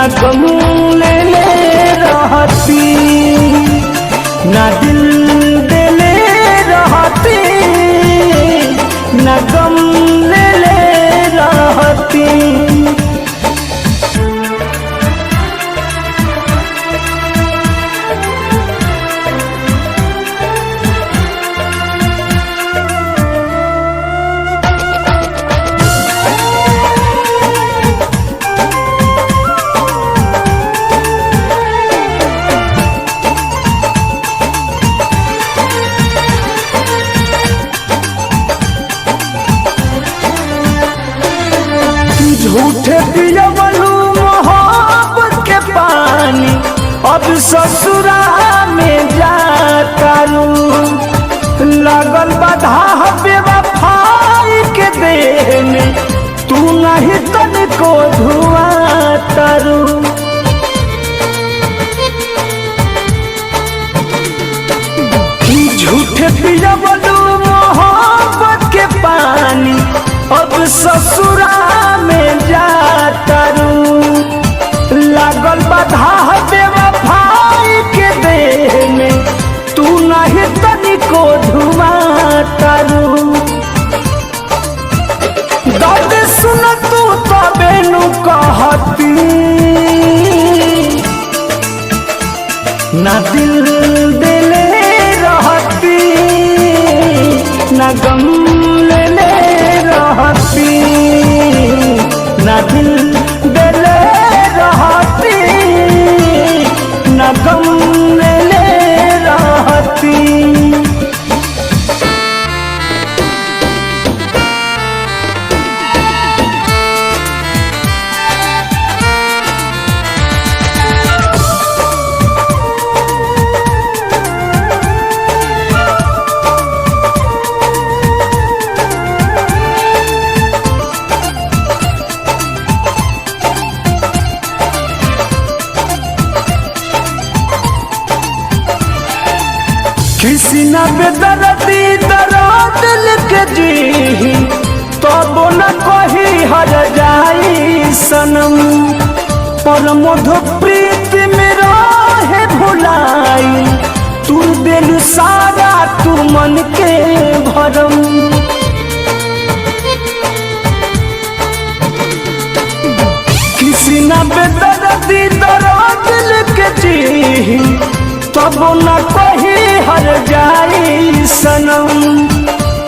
गम ले रहती, ना दिल देले रहती, ना गम ले रहती। झूठे पियवलू मोहब्बत के पानी, अब ससुरा में जातारू। लगल बाधा बेवफाई के देह में, तू नहीं तनिको धुआं तारू। झूठे पियवलू मोहब्बत के पानी, अब ससुरा में जातारू। लागल बाधा बेवफाई के देह में, तू नहीं तनिको धुआं तारू। दर्द सुन तू तबे नु कहती, ना दिल देले रहती, ना गम ले रहती, ना दिल देले रहती, ना गम ले रहती। किसी न बेदर्दी दर्द लिख जी, तब न कही हर जाई सनम। पर मधु प्रीत में रहे भुलाई, तू दिल सारा तू मन के भरम। किसी न बेदर्दी दर्द लिख जी, तब न कही हर जाई सनम।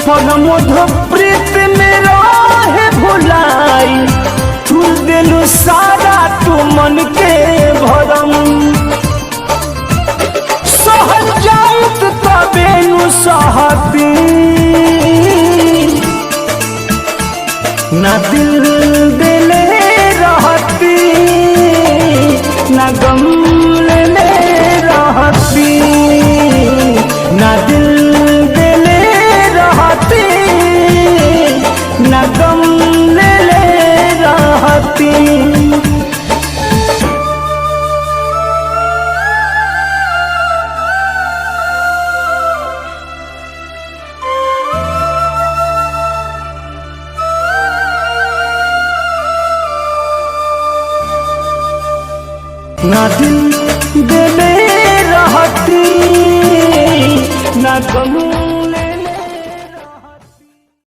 पर मधु प्रीत में रहे भुलाई, तू दिल सारा तू मन के भरम। सहल जाइत तबे नु सहती, ना दिल देले रहती, ना गम ले रहती, ना दिल देले रहती, ना गम ले रहती। ना दिल देले रहती, ना गम